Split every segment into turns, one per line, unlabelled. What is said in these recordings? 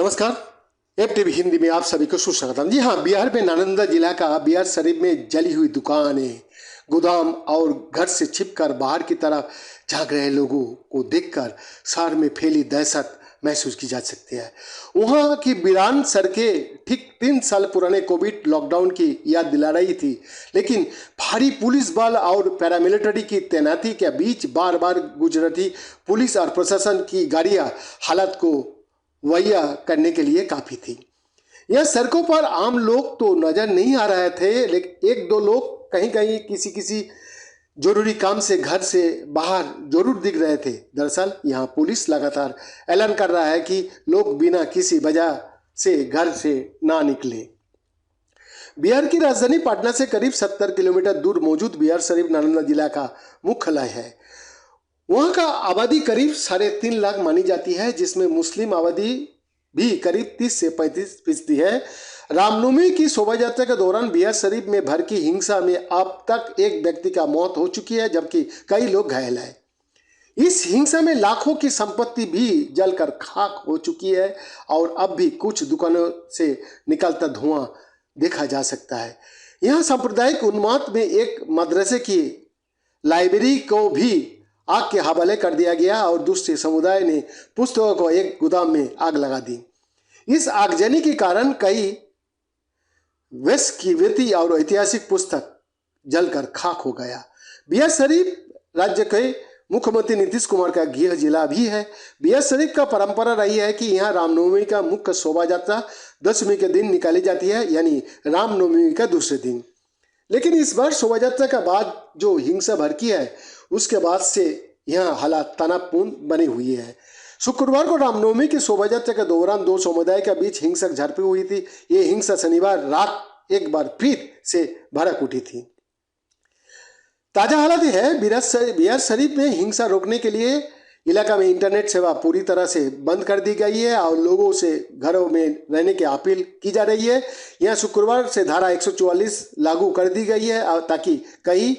नमस्कार। F TV Hindi में आप सभी को सुस्वागतम। जी हाँ, बिहार में नालंदा जिला का बिहार शरीफ में जली हुई दुकानें, गोदाम और घर से छिपकर बाहर की तरफ झांक रहे लोगों को देखकर शहर में फैली दहशत महसूस की जा सकती है। वहाँ की वीरान सड़कें ठीक 3 साल पुराने कोविड लॉकडाउन की याद दिला रही थी, लेकिन भारी पुलिस बल और पैरामिलिट्री की तैनाती के बीच बार बार गुजर रही पुलिस और प्रशासन की गाड़ियाँ हालत को वहिया करने के लिए काफ़ी थी। यह सड़कों पर आम लोग तो नजर नहीं आ रहे थे, लेकिन एक दो लोग कहीं कहीं किसी जरूरी काम से घर से बाहर जरूर दिख रहे थे। दरअसल यहाँ पुलिस लगातार ऐलान कर रहा है कि लोग बिना किसी वजह से घर से ना निकले। बिहार की राजधानी पटना से करीब 70 किलोमीटर दूर मौजूद बिहार शरीफ नालंदा जिला का मुख्यालय है। वहाँ का आबादी करीब 3.5 लाख मानी जाती है, जिसमें मुस्लिम आबादी भी करीब 30 से 35% है। रामनवमी की शोभा यात्रा के दौरान बिहार शरीफ में भड़की हिंसा में अब तक एक व्यक्ति का मौत हो चुकी है, जबकि कई लोग घायल हैं। इस हिंसा में लाखों की संपत्ति भी जलकर खाक हो चुकी है और अब भी कुछ दुकानों से निकलता धुआं देखा जा सकता है। यहाँ सांप्रदायिक उन्माद में एक मदरसे की लाइब्रेरी को भी आग के हवाले कर दिया गया और दूसरे समुदाय ने पुस्तकों को एक गोदाम में आग लगा दी। इस आगजनी के कारण कई वैश्य और ऐतिहासिक पुस्तक जलकर खाक हो गया। बिहार शरीफ राज्य के मुख्यमंत्री नीतीश कुमार का गृह जिला भी है। बिहार शरीफ का परंपरा रही है कि यहाँ रामनवमी का मुख्य शोभा यात्रा दशमी के दिन निकाली जाती है, यानी रामनवमी का दूसरे दिन। लेकिन इस बार शोभा यात्रा के बाद जो हिंसा भड़की है, उसके बाद से यहाँ हालात तनावपूर्ण बनी हुई है। शुक्रवार को रामनवमी की शोभा यात्रा के दौरान दो समुदाय के बीच हिंसक झड़पें हुई थी। ये हिंसा शनिवार रात एक बार फिर से भड़क उठी थी। ताजा हालत यह है, बिहार शरीफ में हिंसा रोकने के लिए इलाका में इंटरनेट सेवा पूरी तरह से बंद कर दी गई है और लोगों से घरों में रहने की अपील की जा रही है। यहाँ शुक्रवार से धारा 144 लागू कर दी गई है ताकि कहीं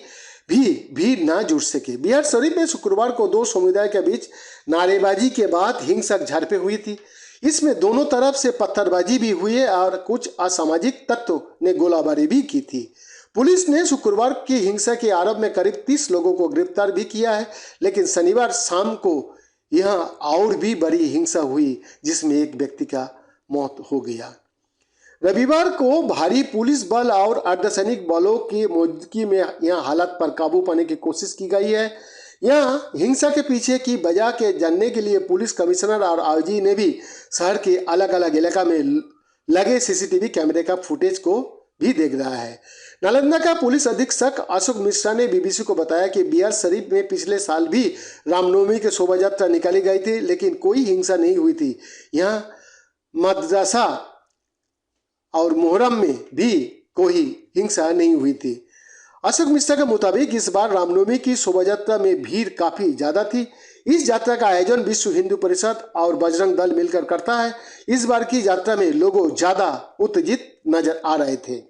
भी भीड़ ना जुट सके। बिहार शरीफ में शुक्रवार को दो समुदाय के बीच नारेबाजी के बाद हिंसक झड़पें हुई थी। इसमें दोनों तरफ से पत्थरबाजी भी हुई और कुछ असामाजिक तत्वों ने गोलाबारी भी की थी। पुलिस ने शुक्रवार की हिंसा के आरोप में करीब 30 लोगों को गिरफ्तार भी किया है, लेकिन शनिवार शाम को यहाँ और भी बड़ी हिंसा हुई, जिसमें एक व्यक्ति का मौत हो गया। रविवार को भारी पुलिस बल और अर्धसैनिक बलों की मौजूदगी में यहाँ हालात पर काबू पाने की कोशिश की गई है। यहाँ हिंसा के पीछे की वजह के जानने के लिए पुलिस कमिश्नर और आईजी ने भी शहर के अलग अलग इलाका में लगे सीसीटीवी कैमरे का फुटेज को भी देख रहा है। नालंदा का पुलिस अधीक्षक अशोक मिश्रा ने बीबीसी को बताया कि बिहार शरीफ में पिछले साल भी रामनवमी की शोभा यात्रा निकाली गई थी, लेकिन कोई हिंसा नहीं हुई थी। यहाँ मदरसा और मुहर्रम में भी कोई हिंसा नहीं हुई थी। अशोक मिश्रा के मुताबिक इस बार रामनवमी की शोभा यात्रा में भीड़ काफी ज्यादा थी। इस यात्रा का आयोजन विश्व हिंदू परिषद और बजरंग दल मिलकर करता है। इस बार की यात्रा में लोगों ज्यादा उत्तेजित नजर आ रहे थे।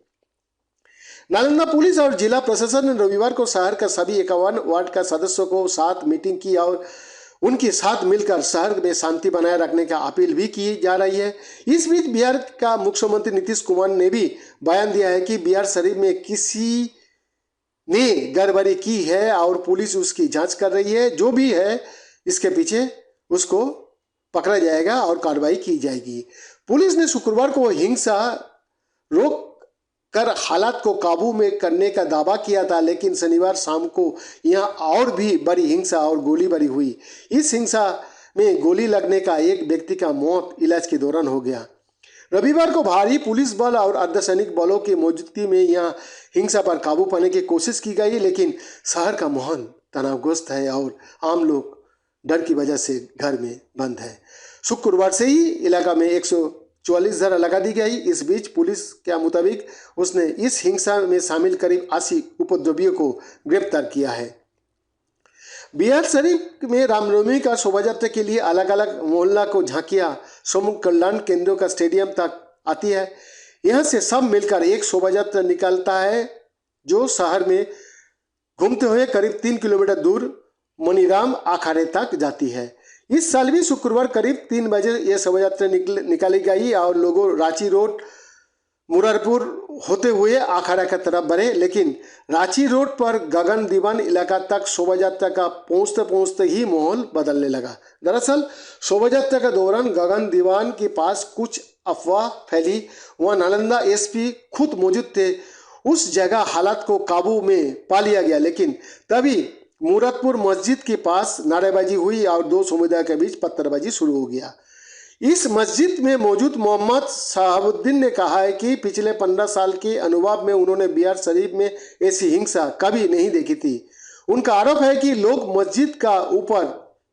नालंदा पुलिस और जिला प्रशासन ने रविवार को शहर का सभी 51 वार्ड का सदस्यों को साथ मीटिंग की और उनके साथ मिलकर शहर में शांति बनाए रखने का अपील भी की जा रही है। इस बीच बिहार का मुख्यमंत्री नीतीश कुमार ने भी बयान दिया है कि बिहार शरीफ में किसी ने गड़बड़ी की है और पुलिस उसकी जांच कर रही है। जो भी है इसके पीछे उसको पकड़ा जाएगा और कार्रवाई की जाएगी। पुलिस ने शुक्रवार को हिंसा रोक कर हालात को काबू में करने का दावा किया था, लेकिन शनिवार शाम को यहाँ और भी बड़ी हिंसा और गोलीबारी हुई। इस हिंसा में गोली लगने का एक व्यक्ति का मौत इलाज के दौरान हो गया। रविवार को भारी पुलिस बल और अर्धसैनिक बलों की मौजूदगी में यहाँ हिंसा पर काबू पाने की कोशिश की गई, लेकिन शहर का माहौल तनावग्रस्त है और आम लोग डर की वजह से घर में बंद है। शुक्रवार से ही इलाका में 144 धारा लगा दी गई। इस बीच पुलिस के मुताबिक उसने इस हिंसा में शामिल करीब 80 उपद्रवियों को गिरफ्तार किया है। बिहार शरीफ में रामनवमी का शोभा यात्रा के लिए अलग अलग मोहल्ला को झांकियां समूह कल्याण केंद्रों का स्टेडियम तक आती है। यहाँ से सब मिलकर एक शोभा यात्रा निकलता है जो शहर में घूमते हुए करीब 3 किलोमीटर दूर मनीराम अखाड़े तक जाती है। इस साल भी शुक्रवार करीब 3 बजे यह शोभा यात्रा निकाली गई और लोगों रांची रोड मुरारपुर होते हुए अखाड़ा की तरफ बढ़े, लेकिन रांची रोड पर गगन दीवान इलाका तक शोभा यात्रा का पहुंचते पहुंचते ही माहौल बदलने लगा। दरअसल शोभा यात्रा के दौरान गगन दीवान के पास कुछ अफवाह फैली। वहाँ नालंदा एसपी खुद मौजूद थे। उस जगह हालात को काबू में पा लिया गया, लेकिन तभी मुरादपुर मस्जिद के पास नारेबाजी हुई और दो समुदाय के बीच पत्थरबाजी शुरू हो गया। इस मस्जिद में मौजूद मोहम्मद शहाबुद्दीन ने कहा है कि पिछले 15 साल के अनुभव में उन्होंने बिहार शरीफ में ऐसी हिंसा कभी नहीं देखी थी। उनका आरोप है कि लोग मस्जिद का ऊपर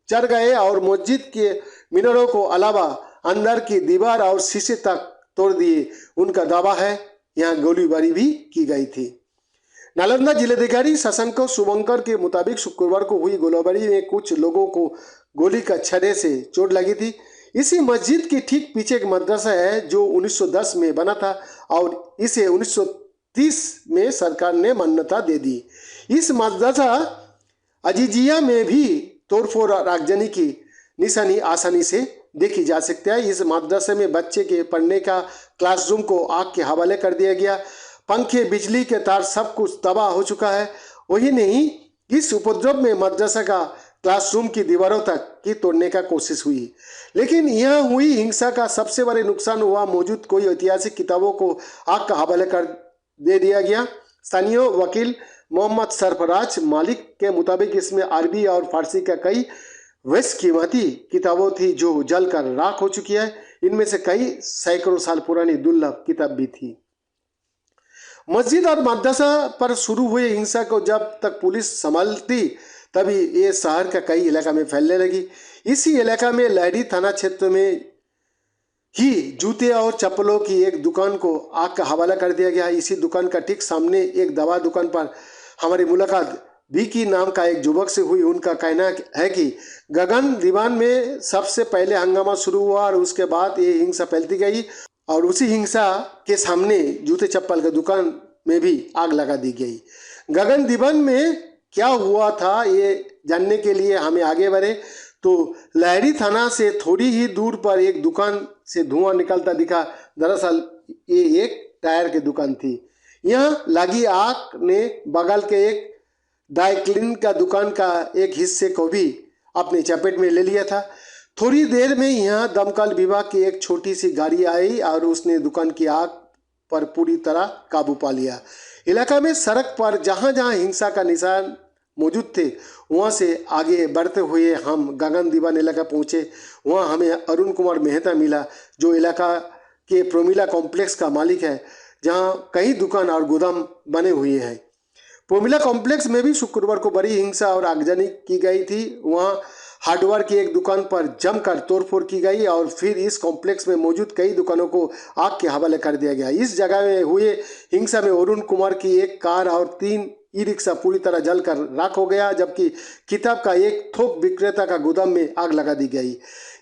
चढ़ गए और मस्जिद के मीनारों को अलावा अंदर की दीवार और शीशे तक तोड़ दिए। उनका दावा है यहाँ गोलीबारी भी की गई थी। नालंदा जिलाधिकारी शशांक शुभंकर के मुताबिक शुक्रवार को हुई गोलीबारी में कुछ लोगों को गोली का छर्रे से चोट लगी थी। इसी मस्जिद के ठीक पीछे एक मदरसा है जो 1910 में बना था और इसे 1930 में सरकार ने मान्यता दे दी। इस मदरसा अजीजिया में भी तोड़फोड़ और आगजनी की निशानी आसानी से देखी जा सकती है। इस मदरसे में बच्चे के पढ़ने का क्लासरूम को आग के हवाले कर दिया गया। पंखे, बिजली के तार सब कुछ तबाह हो चुका है। वही नहीं, इस उपद्रव में मदरसा का क्लासरूम की दीवारों तक की तोड़ने का कोशिश हुई। लेकिन यह हुई हिंसा का सबसे बड़े नुकसान हुआ मौजूद कोई ऐतिहासिक किताबों को आग का हवाले कर दे दिया गया। स्थानीय वकील मोहम्मद सरफराज मालिक के मुताबिक इसमें अरबी और फारसी का कई वैश्य कीमती किताबों थी जो जलकर राख हो चुकी है। इनमें से कई सैकड़ों साल पुरानी दुर्लभ किताब भी थी। मस्जिद और मदरसा पर शुरू हुए हिंसा को जब तक पुलिस संभालती तभी ये शहर का कई इलाका में फैलने लगी। इसी इलाका में लहरी थाना क्षेत्र में ही जूते और चप्पलों की एक दुकान को आग का हवाला कर दिया गया। इसी दुकान का ठीक सामने एक दवा दुकान पर हमारी मुलाकात बीकी नाम का एक युवक से हुई। उनका कहना है कि गगन दीवान में सबसे पहले हंगामा शुरू हुआ और उसके बाद ये हिंसा फैलती गई और उसी हिंसा के सामने जूते चप्पल की दुकान में भी आग लगा दी गई। गगन दीवान में क्या हुआ था ये जानने के लिए हमें आगे बढ़े तो लहरी थाना से थोड़ी ही दूर पर एक दुकान से धुआं निकलता दिखा। दरअसल ये एक टायर की दुकान थी। यह लगी आग ने बगल के एक ड्राई क्लीन का दुकान का एक हिस्से को भी अपने चपेट में ले लिया था। थोड़ी देर में यहाँ दमकल विभाग की एक छोटी सी गाड़ी आई और उसने दुकान की आग पर पूरी तरह काबू पा लिया। इलाका में सड़क पर जहाँ जहाँ हिंसा का निशान मौजूद थे वहाँ से आगे बढ़ते हुए हम गगन दीवान इलाका पहुँचे। वहाँ हमें अरुण कुमार मेहता मिला जो इलाका के प्रोमिला कॉम्प्लेक्स का मालिक है, जहाँ कई दुकान और गोदाम बने हुए हैं। प्रोमिला कॉम्प्लेक्स में भी शुक्रवार को बड़ी हिंसा और आगजनी की गई थी। वहाँ हार्डवेयर की एक दुकान पर जमकर तोड़फोड़ की गई और फिर इस कॉम्प्लेक्स में मौजूद कई दुकानों को आग के हवाले कर दिया गया। इस जगह में हुए हिंसा में अरुण कुमार की एक कार और 3 ई रिक्शा पूरी तरह जलकर राख हो गया, जबकि किताब का एक थोक विक्रेता का गोदाम में आग लगा दी गई।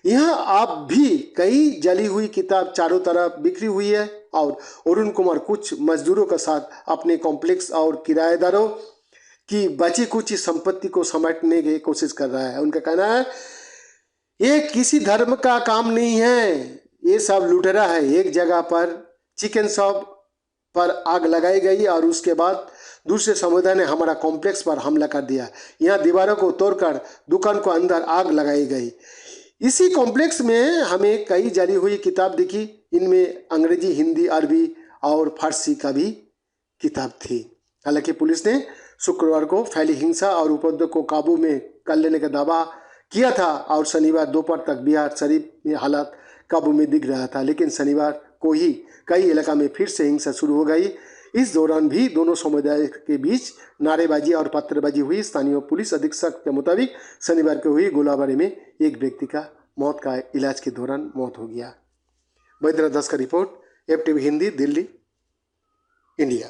यहाँ अब भी कई जली हुई किताब चारों तरफ बिखरी हुई है और अरुण कुमार कुछ मजदूरों के साथ अपने कॉम्प्लेक्स और किराएदारों की बची कुछ संपत्ति को समेटने की कोशिश कर रहा है। उनका कहना है ये किसी धर्म का काम नहीं है, ये सब लुटेरा है। एक जगह पर चिकन शॉप पर आग लगाई गई और उसके बाद दूसरे समुदाय ने हमारा कॉम्प्लेक्स पर हमला कर दिया। यहाँ दीवारों को तोड़कर दुकान को अंदर आग लगाई गई। इसी कॉम्प्लेक्स में हमें कई जली हुई किताब दिखी। इनमें अंग्रेजी, हिंदी, अरबी और फारसी का भी किताब थी। हालांकि पुलिस ने शुक्रवार को फैली हिंसा और उपद्रव को काबू में कर लेने का दावा किया था और शनिवार दोपहर तक बिहार शरीफ में हालात काबू में दिख रहा था, लेकिन शनिवार को ही कई इलाका में फिर से हिंसा शुरू हो गई। इस दौरान भी दोनों समुदाय के बीच नारेबाजी और पत्थरबाजी हुई। स्थानीय पुलिस अधीक्षक के मुताबिक शनिवार को हुई गोलाबारी में एक व्यक्ति का मौत का इलाज के दौरान मौत हो गया। बैद्यनाथ दास का report, FTV Hindi, Delhi, India.